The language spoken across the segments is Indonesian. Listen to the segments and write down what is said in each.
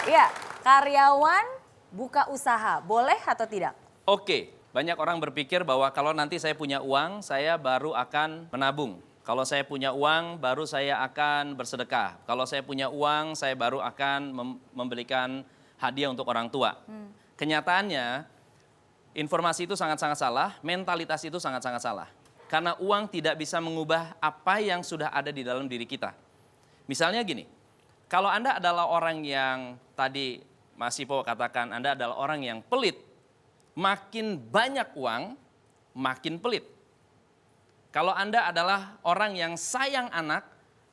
Iya, karyawan buka usaha, boleh atau tidak? Oke, banyak orang berpikir bahwa kalau nanti saya punya uang, saya baru akan menabung. Kalau saya punya uang, baru saya akan bersedekah. Kalau saya punya uang, saya baru akan membelikan hadiah untuk orang tua. Kenyataannya, informasi itu sangat-sangat salah, mentalitas itu sangat-sangat salah. Karena uang tidak bisa mengubah apa yang sudah ada di dalam diri kita. Misalnya gini, kalau Anda adalah orang yang tadi Mas Ipo katakan Anda adalah orang yang pelit, makin banyak uang, makin pelit. Kalau Anda adalah orang yang sayang anak,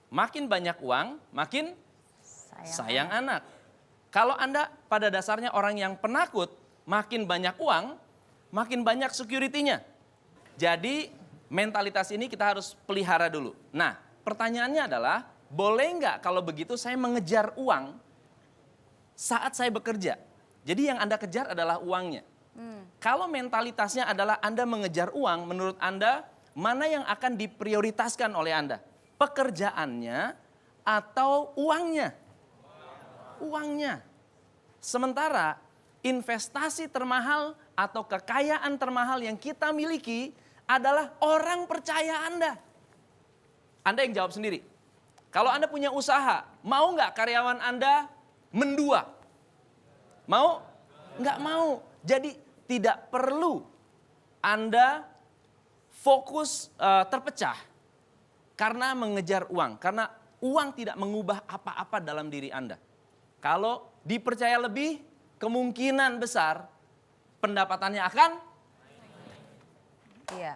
makin banyak uang, makin sayang anak. Kalau Anda pada dasarnya orang yang penakut, makin banyak uang, makin banyak security-nya. Jadi mentalitas ini kita harus pelihara dulu. Nah, pertanyaannya adalah, boleh nggak kalau begitu saya mengejar uang saat saya bekerja? Jadi yang Anda kejar adalah uangnya. Kalau mentalitasnya adalah Anda mengejar uang, menurut Anda mana yang akan diprioritaskan oleh Anda? Pekerjaannya atau uangnya? Uangnya. Sementara investasi termahal atau kekayaan termahal yang kita miliki adalah orang percaya Anda. Anda yang jawab sendiri. Kalau Anda punya usaha, mau nggak karyawan Anda mendua? Mau? Nggak mau. Jadi tidak perlu Anda fokus terpecah karena mengejar uang. Karena uang tidak mengubah apa-apa dalam diri Anda. Kalau dipercaya lebih, kemungkinan besar pendapatannya akan. Iya.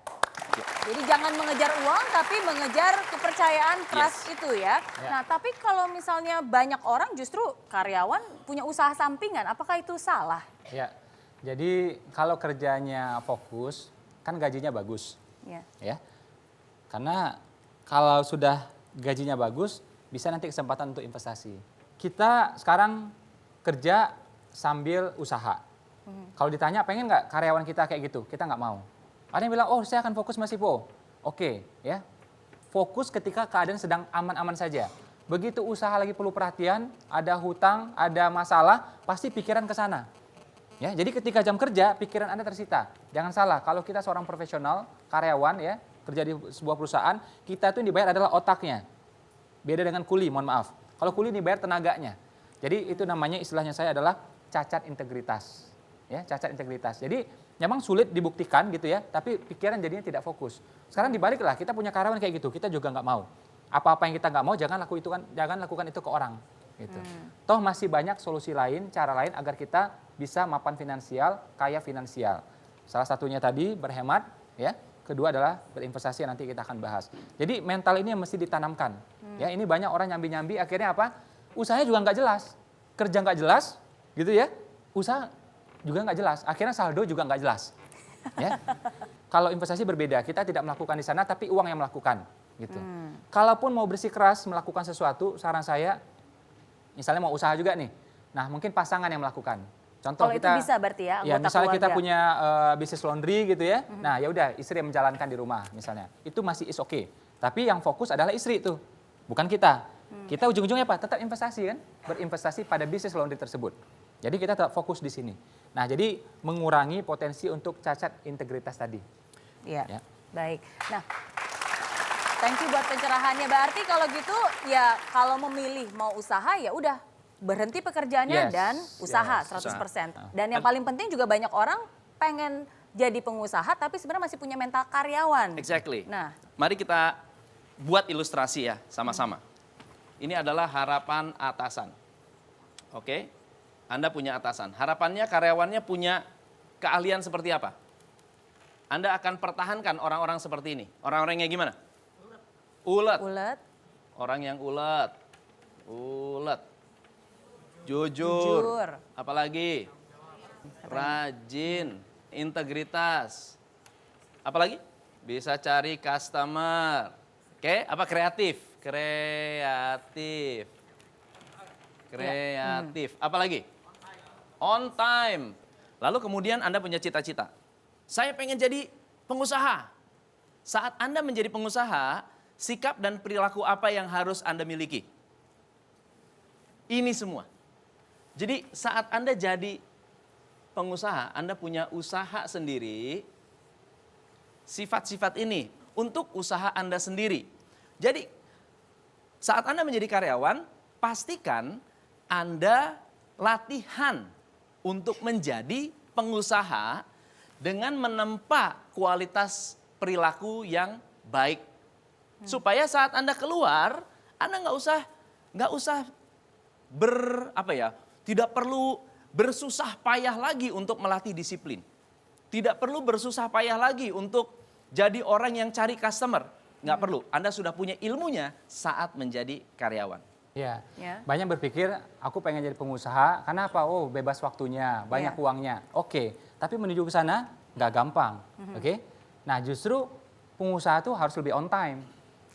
Jadi jangan mengejar uang tapi mengejar kepercayaan trust itu ya. Nah tapi kalau misalnya banyak orang justru karyawan punya usaha sampingan, apakah itu salah? Ya, jadi kalau kerjanya fokus kan gajinya bagus. Ya. Karena kalau sudah gajinya bagus bisa nanti kesempatan untuk investasi. Kita sekarang kerja sambil usaha. Kalau ditanya pengen nggak karyawan kita kayak gitu, kita nggak mau. Ada yang bilang, oh saya akan fokus Mas Ipo. Oke, ya. Fokus ketika keadaan sedang aman-aman saja. Begitu usaha lagi perlu perhatian, ada hutang, ada masalah, pasti pikiran ke sana. Ya, jadi ketika jam kerja, pikiran Anda tersita. Jangan salah, kalau kita seorang profesional, karyawan ya, kerja di sebuah perusahaan, kita tuh yang dibayar adalah otaknya. Beda dengan kuli, mohon maaf. Kalau kuli dibayar tenaganya. Jadi itu namanya istilahnya saya adalah cacat integritas. Ya, cacat integritas. Jadi memang sulit dibuktikan gitu ya, tapi pikiran jadinya tidak fokus. Sekarang dibaliklah, kita punya karyawan kayak gitu, kita juga nggak mau. Apa-apa yang kita nggak mau, jangan lakukan itu ke orang. Gitu. Toh masih banyak solusi lain, cara lain agar kita bisa mapan finansial, kaya finansial. Salah satunya tadi berhemat, ya. Kedua adalah berinvestasi yang nanti kita akan bahas. Jadi mental ini yang mesti ditanamkan. Ya, ini banyak orang nyambi-nyambi, akhirnya apa? Usahanya juga nggak jelas, kerja nggak jelas, gitu ya. Usaha juga nggak jelas, akhirnya saldo juga nggak jelas. Ya. Kalau investasi berbeda, kita tidak melakukan di sana, tapi uang yang melakukan. Gitu. Kalaupun mau bersikeras melakukan sesuatu, saran saya, misalnya mau usaha juga nih, nah mungkin pasangan yang melakukan. Contoh kalau kita, itu bisa berarti ya, anggota misalnya keluarga. kita punya bisnis laundry gitu ya, nah ya udah istri yang menjalankan di rumah misalnya, itu masih is okay. Tapi yang fokus adalah istri itu, bukan kita. Kita ujung-ujungnya apa? Tetap investasi kan, berinvestasi pada bisnis laundry tersebut. Jadi kita tetap fokus di sini. Nah, jadi mengurangi potensi untuk cacat integritas tadi. Iya, Ya. baik. Nah, thank you buat pencerahannya. Berarti kalau gitu ya kalau memilih mau usaha ya udah berhenti pekerjaannya Yes, dan usaha yes, 100%. Dan yang paling penting juga banyak orang pengen jadi pengusaha tapi sebenarnya masih punya mental karyawan. Exactly. Nah, Mari kita buat ilustrasi ya sama-sama. Ini adalah harapan atasan. Oke? Anda punya atasan. Harapannya karyawannya punya keahlian seperti apa? Anda akan pertahankan orang-orang seperti ini. Orang-orangnya gimana? Ulet. ulet, Orang yang ulet. Ulet. Jujur. Jujur. Apalagi? Rajin. Integritas. Apalagi? Bisa cari customer. Oke, apa kreatif? Kreatif. Kreatif. Apalagi? On time. Lalu kemudian Anda punya cita-cita. Saya pengen jadi pengusaha. Saat Anda menjadi pengusaha, sikap dan perilaku apa yang harus Anda miliki? Ini semua. Jadi saat Anda jadi pengusaha, Anda punya usaha sendiri, sifat-sifat ini untuk usaha Anda sendiri. Jadi saat Anda menjadi karyawan, pastikan Anda latihan untuk menjadi pengusaha dengan menempa kualitas perilaku yang baik. Supaya saat Anda keluar, Anda nggak usah tidak perlu bersusah payah lagi untuk melatih disiplin. Tidak perlu bersusah payah lagi untuk jadi orang yang cari customer. Nggak perlu, Anda sudah punya ilmunya saat menjadi karyawan. Ya. Ya. Banyak berpikir aku pengen jadi pengusaha, karena apa? Oh, bebas waktunya, banyak Ya. uangnya. Oke, tapi menuju ke sana nggak gampang. Oke. Nah, justru pengusaha tuh harus lebih on time.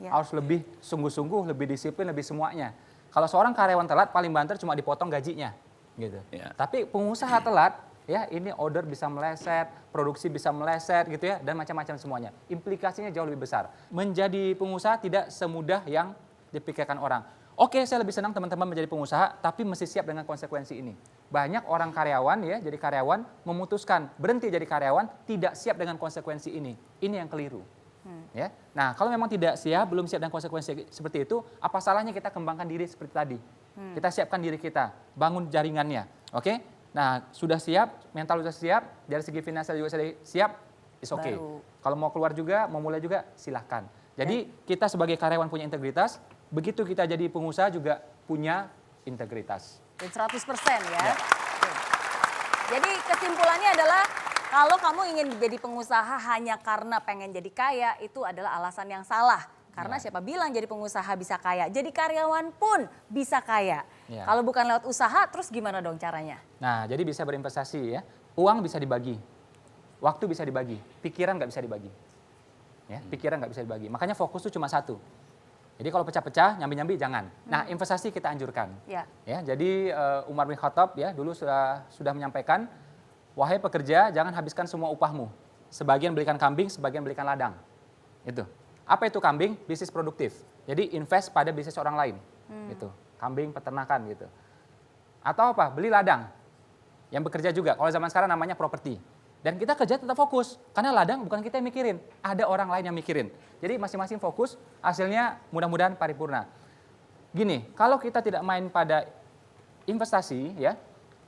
Ya. Harus lebih sungguh-sungguh, lebih disiplin, lebih semuanya. Kalau seorang karyawan telat paling banter cuma dipotong gajinya, gitu. Ya. Tapi pengusaha telat, ya ini order bisa meleset, produksi bisa meleset gitu ya, dan macam-macam semuanya. Implikasinya jauh lebih besar. Menjadi pengusaha tidak semudah yang dipikirkan orang. Oke, saya lebih senang teman-teman menjadi pengusaha, tapi mesti siap dengan konsekuensi ini. Banyak orang karyawan ya, jadi karyawan memutuskan berhenti jadi karyawan, tidak siap dengan konsekuensi ini. Ini yang keliru. Ya. Nah, kalau memang tidak siap, belum siap dengan konsekuensi seperti itu, apa salahnya kita kembangkan diri seperti tadi? Kita siapkan diri kita, bangun jaringannya. Oke? Nah, sudah siap, mental sudah siap, dari segi finansial juga sudah siap, it's okay. Baru. Kalau mau keluar juga, mau mulai juga, silahkan. Jadi kita sebagai karyawan punya integritas, begitu kita jadi pengusaha juga punya integritas. Dan 100% ya. Oke. Jadi kesimpulannya adalah kalau kamu ingin jadi pengusaha hanya karena pengen jadi kaya, itu adalah alasan yang salah. Karena siapa bilang jadi pengusaha bisa kaya, jadi karyawan pun bisa kaya. Ya. Kalau bukan lewat usaha, terus gimana dong caranya? Nah, jadi bisa berinvestasi ya. Uang bisa dibagi, waktu bisa dibagi, pikiran nggak bisa dibagi. Ya, pikiran nggak bisa dibagi. Makanya fokus tuh cuma satu. Jadi kalau pecah-pecah, nyambi-nyambi jangan. Nah, investasi kita anjurkan. Ya. Ya, jadi Umar bin Khattab ya dulu sudah menyampaikan, wahai pekerja, jangan habiskan semua upahmu. Sebagian belikan kambing, sebagian belikan ladang. Itu. Apa itu kambing? Bisnis produktif. Jadi invest pada bisnis orang lain. Gitu. Kambing, peternakan gitu. Atau apa? Beli ladang. Yang bekerja juga. Kalau zaman sekarang namanya properti. Dan kita kerja tetap fokus. Karena ladang bukan kita yang mikirin. Ada orang lain yang mikirin. Jadi masing-masing fokus, hasilnya mudah-mudahan paripurna. Gini, kalau kita tidak main pada investasi, ya,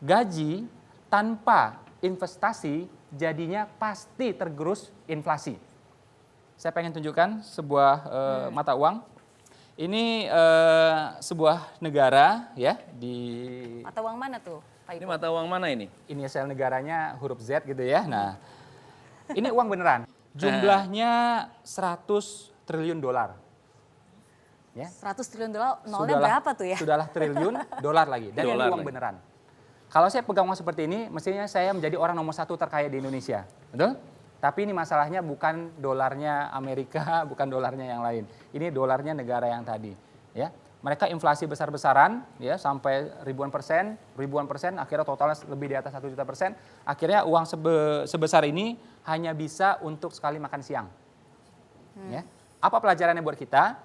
gaji tanpa investasi jadinya pasti tergerus inflasi. Saya pengen tunjukkan sebuah mata uang. Ini sebuah negara, ya, di... Mata uang mana tuh, Pak Ini Ipo? mata uang mana ini? Inisial negaranya huruf Z gitu ya. Nah, ini uang beneran. Jumlahnya 100 triliun dolar. Ya. 100 triliun dolar, nolnya berapa tuh ya? Sudahlah triliun dolar lagi. Dan ini Dolar uang lagi. beneran. Kalau saya pegang uang seperti ini, mestinya saya menjadi orang nomor 1 terkaya di Indonesia. Betul? Tapi ini masalahnya bukan dolarnya Amerika, bukan dolarnya yang lain. Ini dolarnya negara yang tadi. Ya. Mereka inflasi besar-besaran, ya, sampai ribuan persen, akhirnya totalnya lebih di atas 1 juta persen. Akhirnya uang sebesar ini hanya bisa untuk sekali makan siang. Ya. Apa pelajarannya buat kita?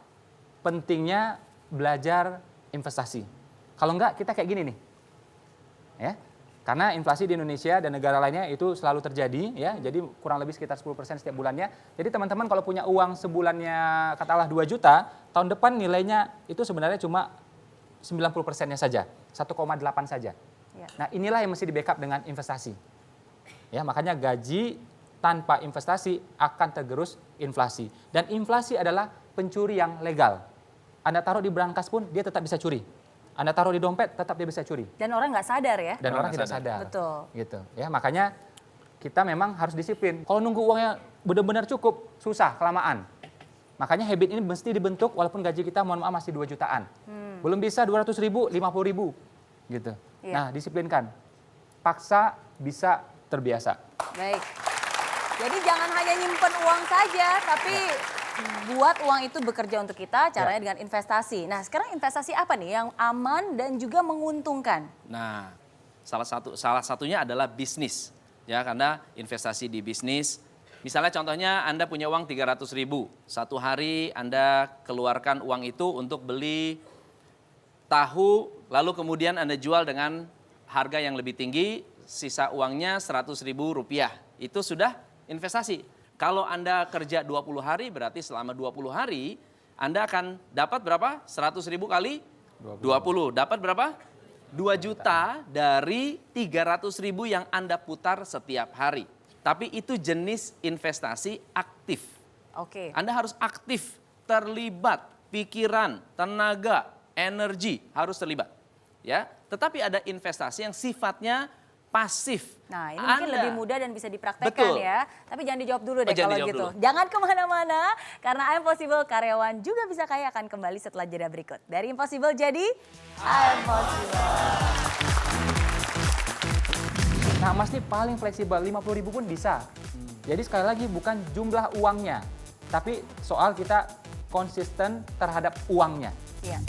Pentingnya belajar investasi. Kalau enggak, kita kayak gini nih. Ya. Karena inflasi di Indonesia dan negara lainnya itu selalu terjadi, ya. Jadi kurang lebih sekitar 10% setiap bulannya. Jadi teman-teman kalau punya uang sebulannya katakanlah 2 juta, tahun depan nilainya itu sebenarnya cuma 90%-nya saja, 1,8 saja. Ya. Nah, inilah yang mesti di-backup dengan investasi. Ya, makanya gaji tanpa investasi akan tergerus inflasi. Dan inflasi adalah pencuri yang legal. Anda taruh di brankas pun dia tetap bisa curi. Anda taruh di dompet, tetap dia bisa curi. Dan orang nggak sadar ya? Dan orang Orang tidak sadar. sadar. Betul. Gitu. Ya, makanya kita memang harus disiplin. Kalau nunggu uangnya benar-benar cukup, susah, kelamaan. Makanya habit ini mesti dibentuk walaupun gaji kita mohon maaf masih 2 jutaan. Belum bisa 200 ribu, 50 ribu. Gitu. Iya. Nah, disiplinkan. Paksa bisa terbiasa. Baik. Jadi jangan hanya nyimpen uang saja, tapi buat uang itu bekerja untuk kita, caranya dengan investasi. Nah, sekarang investasi apa nih yang aman dan juga menguntungkan? Nah, salah satunya adalah bisnis. Ya, karena investasi di bisnis, misalnya contohnya Anda punya uang 300 ribu. Satu hari Anda keluarkan uang itu untuk beli tahu, lalu kemudian Anda jual dengan harga yang lebih tinggi, sisa uangnya Rp100.000. Itu sudah investasi. Kalau Anda kerja 20 hari, berarti selama 20 hari Anda akan dapat berapa? 100.000 kali 20. Dapat berapa? 2 juta dari 300.000 yang Anda putar setiap hari. Tapi itu jenis investasi aktif. Oke. Anda harus aktif, terlibat, pikiran, tenaga, energi harus terlibat. Ya, tetapi ada investasi yang sifatnya pasif. Nah, ini mungkin lebih mudah dan bisa dipraktekkan Betul. ya. Tapi jangan dijawab dulu deh Jangan kalau dijawab gitu. dulu. Jangan kemana-mana, karena I'm Possible karyawan juga bisa kaya akan kembali setelah jeda berikut. Dari Impossible jadi I'm Possible. Nah, emas ini paling fleksibel, 50.000 pun bisa. Jadi sekali lagi bukan jumlah uangnya, tapi soal kita konsisten terhadap uangnya. Iya.